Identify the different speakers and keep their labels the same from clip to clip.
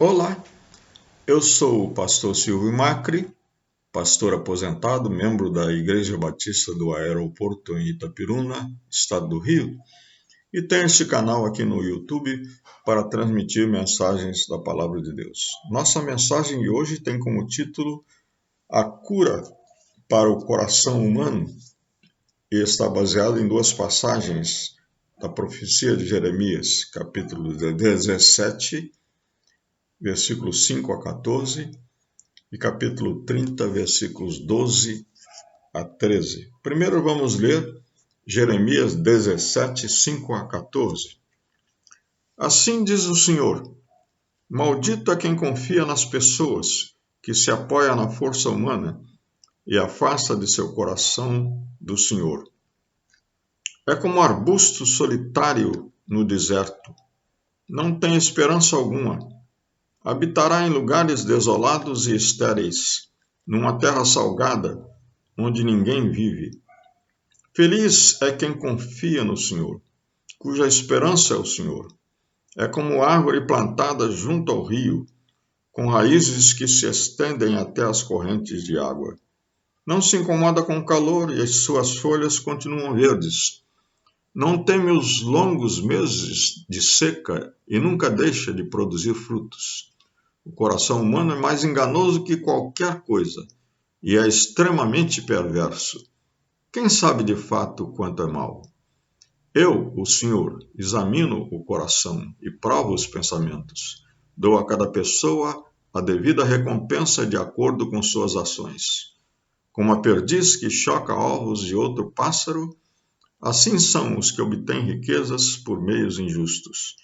Speaker 1: Olá, eu sou o pastor Silvio Macri, pastor aposentado, membro da Igreja Batista do Aeroporto em Itapiruna, estado do Rio, e tenho este canal aqui no YouTube para transmitir mensagens da Palavra de Deus. Nossa mensagem de hoje tem como título A Cura para o Coração Humano e está baseado em duas passagens da profecia de Jeremias, capítulo 17, versículos 5 a 14, e capítulo 30, versículos 12 a 13. Primeiro vamos ler Jeremias 17, 5 a 14. Assim diz o Senhor: maldito é quem confia nas pessoas, que se apoia na força humana e afasta de seu coração do Senhor. É como um arbusto solitário no deserto. Não tem esperança alguma. Habitará em lugares desolados e estéreis, numa terra salgada, onde ninguém vive. Feliz é quem confia no Senhor, cuja esperança é o Senhor. É como árvore plantada junto ao rio, com raízes que se estendem até as correntes de água. Não se incomoda com o calor e as suas folhas continuam verdes. Não teme os longos meses de seca e nunca deixa de produzir frutos. O coração humano é mais enganoso que qualquer coisa e é extremamente perverso. Quem sabe de fato quanto é mal? Eu, o Senhor, examino o coração e provo os pensamentos. Dou a cada pessoa a devida recompensa de acordo com suas ações. Como a perdiz que choca ovos de outro pássaro, assim são os que obtêm riquezas por meios injustos.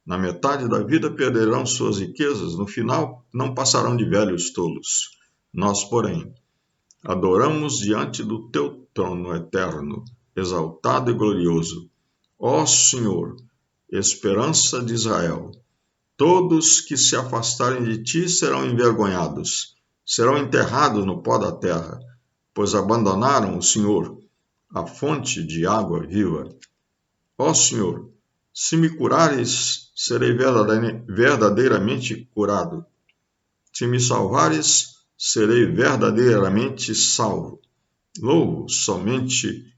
Speaker 1: Na metade da vida perderão suas riquezas, no final não passarão de velhos tolos. Nós, porém, adoramos diante do teu trono eterno, exaltado e glorioso. Ó Senhor, esperança de Israel, todos que se afastarem de ti serão envergonhados, serão enterrados no pó da terra, pois abandonaram o Senhor, a fonte de água viva. Ó Senhor, se me curares, serei verdadeiramente curado. Se me salvares, serei verdadeiramente salvo. Louvo somente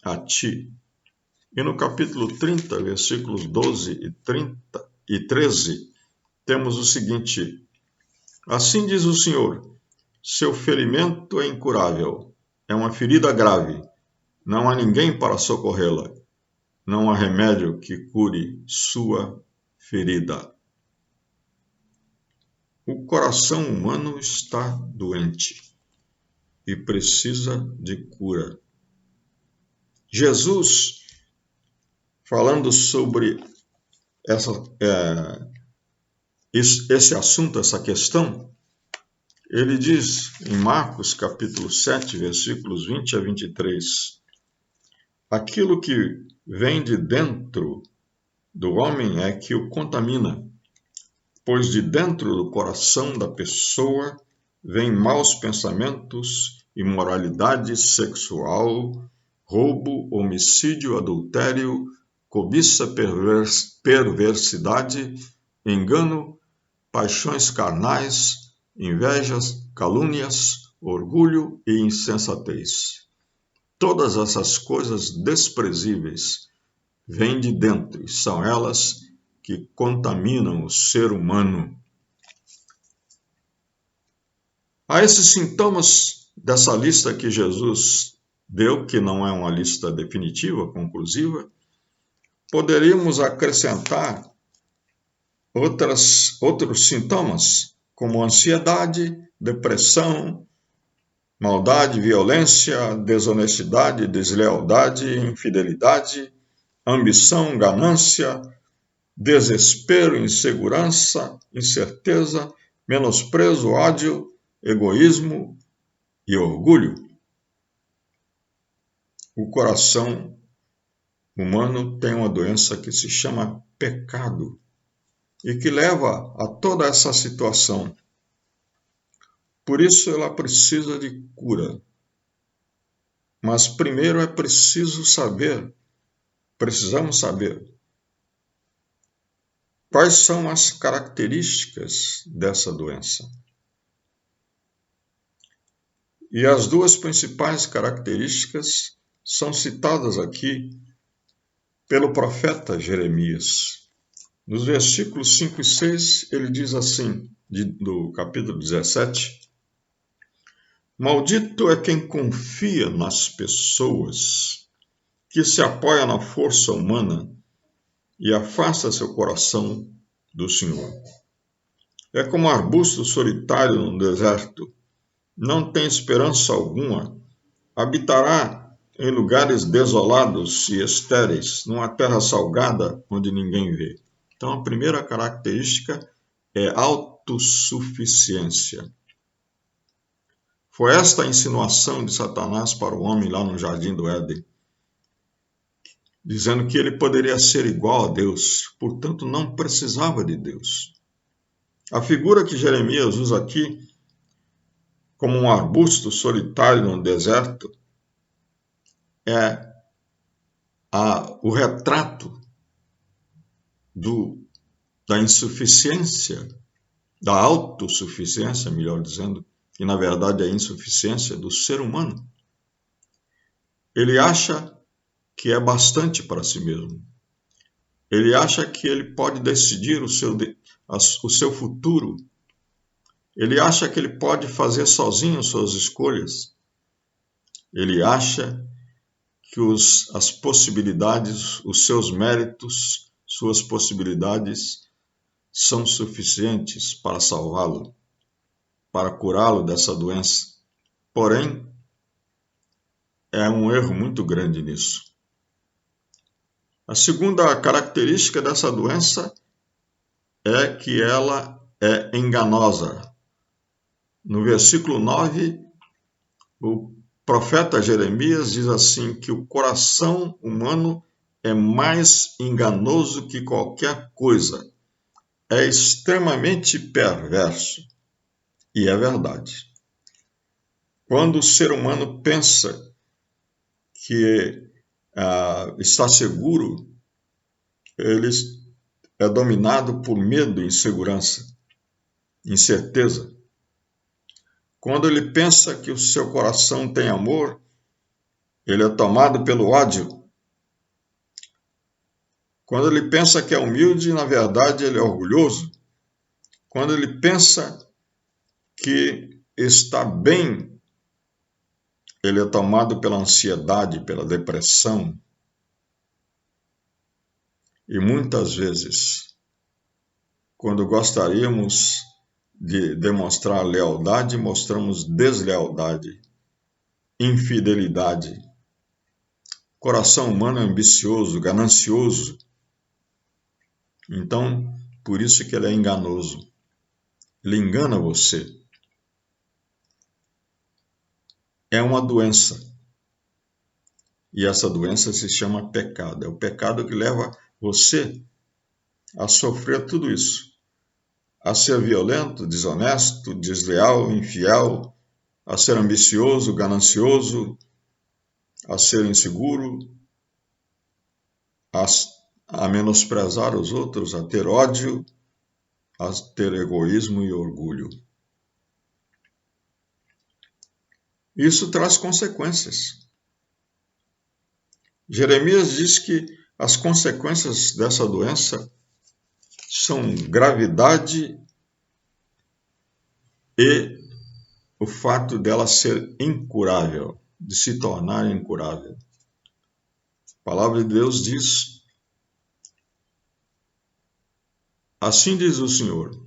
Speaker 1: a ti. E no capítulo 30, versículos 12 e 13, temos o seguinte: assim diz o Senhor, seu ferimento é incurável, é uma ferida grave, não há ninguém para socorrê-la. Não há remédio que cure sua ferida. O coração humano está doente e precisa de cura. Jesus, falando sobre esse assunto, essa questão, ele diz em Marcos capítulo 7, versículos 20 a 23, aquilo que vem de dentro do homem é que o contamina, pois de dentro do coração da pessoa vêm maus pensamentos, imoralidade sexual, roubo, homicídio, adultério, cobiça, perversidade, engano, paixões carnais, invejas, calúnias, orgulho e insensatez. Todas essas coisas desprezíveis vêm de dentro e são elas que contaminam o ser humano. A esses sintomas dessa lista que Jesus deu, que não é uma lista definitiva, conclusiva, poderíamos acrescentar outros sintomas, como ansiedade, depressão, maldade, violência, desonestidade, deslealdade, infidelidade, ambição, ganância, desespero, insegurança, incerteza, menosprezo, ódio, egoísmo e orgulho. O coração humano tem uma doença que se chama pecado e que leva a toda essa situação. Por isso ela precisa de cura. Mas primeiro é precisamos saber Quais são as características dessa doença? E as duas principais características são citadas aqui pelo profeta Jeremias. Nos versículos 5 e 6, ele diz assim, do capítulo 17: Maldito é quem confia nas pessoas, que se apoia na força humana e afasta seu coração do Senhor. É como um arbusto solitário no deserto, não tem esperança alguma, habitará em lugares desolados e estéreis, numa terra salgada onde ninguém vê. Então, a primeira característica é autossuficiência. Foi esta a insinuação de Satanás para o homem lá no jardim do Éden, dizendo que ele poderia ser igual a Deus, portanto não precisava de Deus. A figura que Jeremias usa aqui, como um arbusto solitário no deserto, é o retrato da insuficiência, da autossuficiência, melhor dizendo, que na verdade é a insuficiência do ser humano. Ele acha que é bastante para si mesmo. Ele acha que ele pode decidir o seu futuro. Ele acha que ele pode fazer sozinho suas escolhas. Ele acha que as possibilidades, os seus méritos, suas possibilidades são suficientes para salvá-lo, para curá-lo dessa doença. Porém, é um erro muito grande nisso. A segunda característica dessa doença é que ela é enganosa. No versículo 9, o profeta Jeremias diz assim que o coração humano é mais enganoso que qualquer coisa. É extremamente perverso. E é verdade. Quando o ser humano pensa que está seguro, ele é dominado por medo e insegurança, incerteza. Quando ele pensa que o seu coração tem amor, ele é tomado pelo ódio. Quando ele pensa que é humilde, na verdade ele é orgulhoso. Quando ele pensa que está bem, ele é tomado pela ansiedade, pela depressão. E muitas vezes, quando gostaríamos de demonstrar lealdade, mostramos deslealdade, infidelidade. Coração humano é ambicioso, ganancioso. Então, por isso que ele é enganoso. Ele engana você. É uma doença. E essa doença se chama pecado. É o pecado que leva você a sofrer tudo isso. A ser violento, desonesto, desleal, infiel, a ser ambicioso, ganancioso, a ser inseguro, a menosprezar os outros, a ter ódio, a ter egoísmo e orgulho. Isso traz consequências. Jeremias diz que as consequências dessa doença são gravidade e o fato dela ser incurável, de se tornar incurável. A palavra de Deus diz: assim diz o Senhor,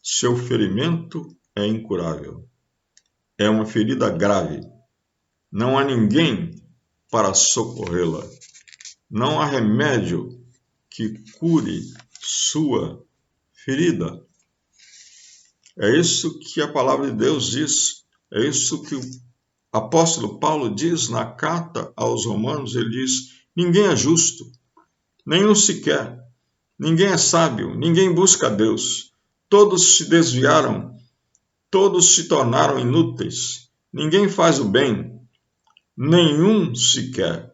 Speaker 1: seu ferimento é incurável. É uma ferida grave. Não há ninguém para socorrê-la. Não há remédio que cure sua ferida. É isso que a palavra de Deus diz. É isso que o apóstolo Paulo diz na carta aos Romanos. Ele diz: ninguém é justo, nenhum sequer. Ninguém é sábio, ninguém busca a Deus. Todos se desviaram, todos se tornaram inúteis. Ninguém faz o bem, nenhum sequer.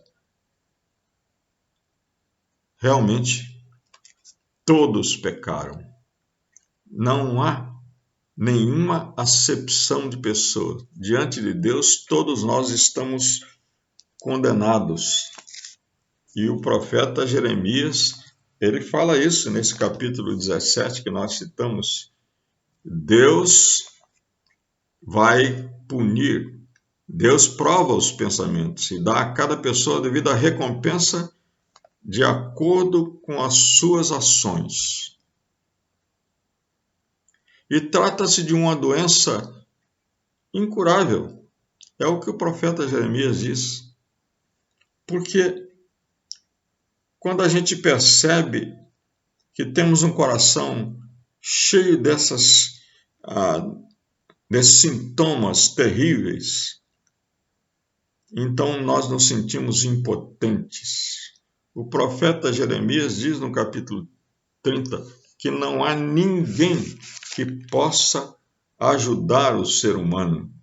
Speaker 1: Realmente, Todos pecaram. Não há nenhuma acepção de pessoa. Diante de Deus, todos nós estamos condenados. E o profeta Jeremias, ele fala isso nesse capítulo 17 que nós citamos. Deus vai punir. Deus prova os pensamentos e dá a cada pessoa a devida recompensa de acordo com as suas ações. E trata-se de uma doença incurável. É o que o profeta Jeremias diz. Porque quando a gente percebe que temos um coração cheio desses sintomas terríveis, então nós nos sentimos impotentes. O profeta Jeremias diz no capítulo 30 que não há ninguém que possa ajudar o ser humano,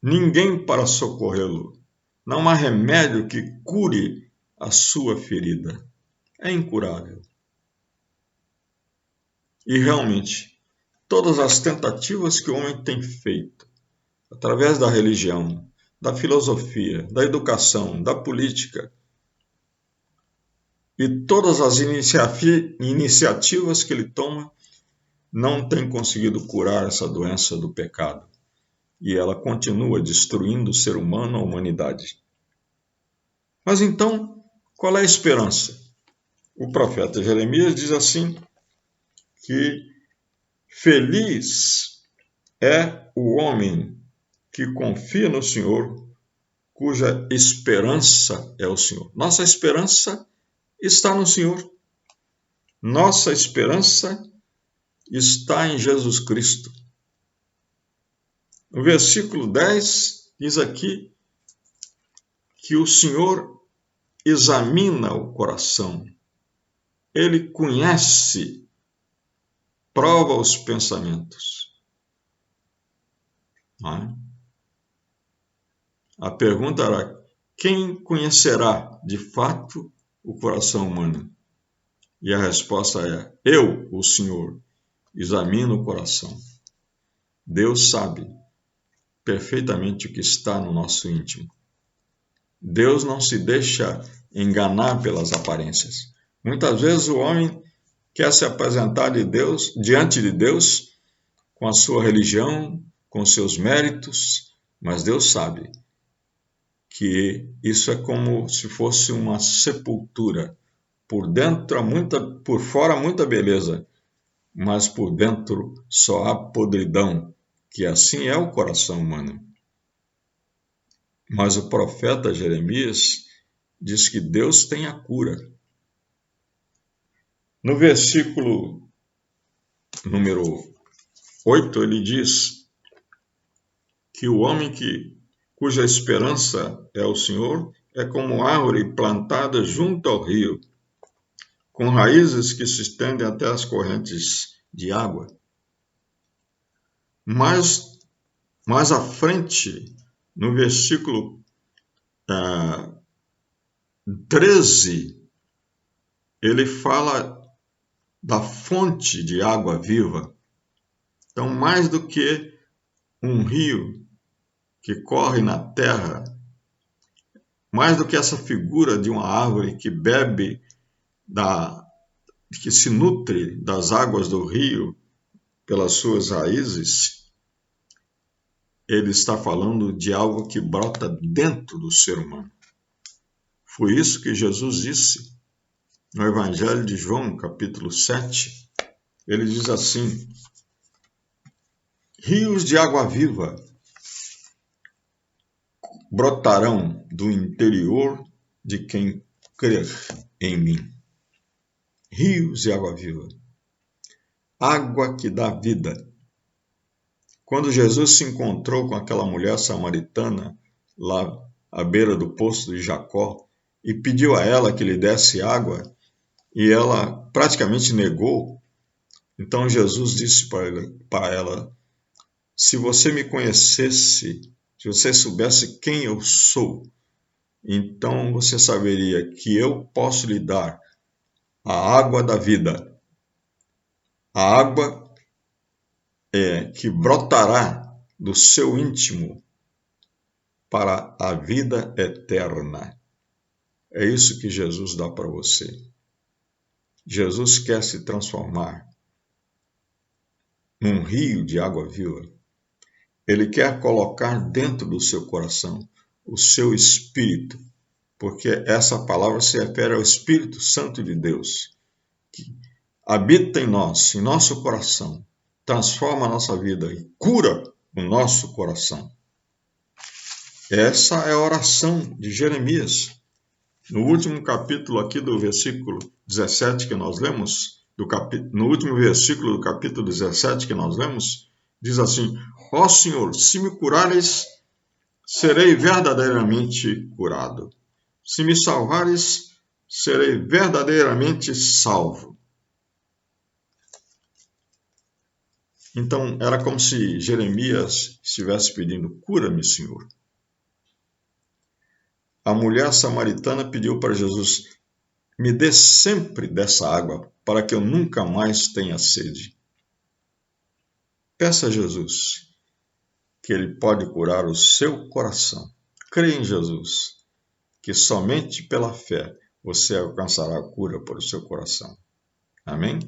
Speaker 1: ninguém para socorrê-lo. Não há remédio que cure a sua ferida. É incurável. E realmente, todas as tentativas que o homem tem feito, através da religião, da filosofia, da educação, da política, e todas as iniciativas que ele toma, não tem conseguido curar essa doença do pecado. E ela continua destruindo o ser humano, a humanidade. Mas então, qual é a esperança? O profeta Jeremias diz assim, que feliz é o homem que confia no Senhor, cuja esperança é o Senhor. Nossa esperança está no Senhor. Nossa esperança está em Jesus Cristo. No versículo 10 diz aqui que o Senhor examina o coração. Ele conhece, prova os pensamentos. Não é? A pergunta era, quem conhecerá de fato o coração humano? E a resposta é, eu, o Senhor, examino o coração. Deus sabe perfeitamente o que está no nosso íntimo. Deus não se deixa enganar pelas aparências. Muitas vezes o homem quer se apresentar diante de Deus com a sua religião, com seus méritos, mas Deus sabe que isso é como se fosse uma sepultura. Por dentro por fora muita beleza, mas por dentro só há podridão, que assim é o coração humano. Mas o profeta Jeremias diz que Deus tem a cura. No versículo número 8, ele diz que o homem cuja esperança é o Senhor é como árvore plantada junto ao rio, com raízes que se estendem até as correntes de água. Mas mais à frente, no versículo 13, ele fala da fonte de água viva. Então, mais do que um rio que corre na terra, mais do que essa figura de uma árvore que bebe, que se nutre das águas do rio pelas suas raízes, ele está falando de algo que brota dentro do ser humano. Foi isso que Jesus disse no Evangelho de João, capítulo 7. Ele diz assim, rios de água viva brotarão do interior de quem crer em mim. Rios de água viva. Água que dá vida. Quando Jesus se encontrou com aquela mulher samaritana lá à beira do poço de Jacó e pediu a ela que lhe desse água e ela praticamente negou, então Jesus disse para ela, se você me conhecesse, se você soubesse quem eu sou, então você saberia que eu posso lhe dar a água da vida, a água que brotará do seu íntimo para a vida eterna. É isso que Jesus dá para você. Jesus quer se transformar num rio de água viva. Ele quer colocar dentro do seu coração o seu espírito, porque essa palavra se refere ao Espírito Santo de Deus, que habita em nós, em nosso coração, transforma a nossa vida e cura o nosso coração. Essa é a oração de Jeremias. No último capítulo aqui do versículo 17 que nós lemos, no último versículo do capítulo 17 que nós lemos, diz assim: ó Senhor, se me curares, serei verdadeiramente curado. Se me salvares, serei verdadeiramente salvo. Então, era como se Jeremias estivesse pedindo: cura-me, Senhor. A mulher samaritana pediu para Jesus: me dê sempre dessa água, para que eu nunca mais tenha sede. Peça a Jesus que Ele pode curar o seu coração. Creia em Jesus, que somente pela fé você alcançará a cura para o seu coração. Amém?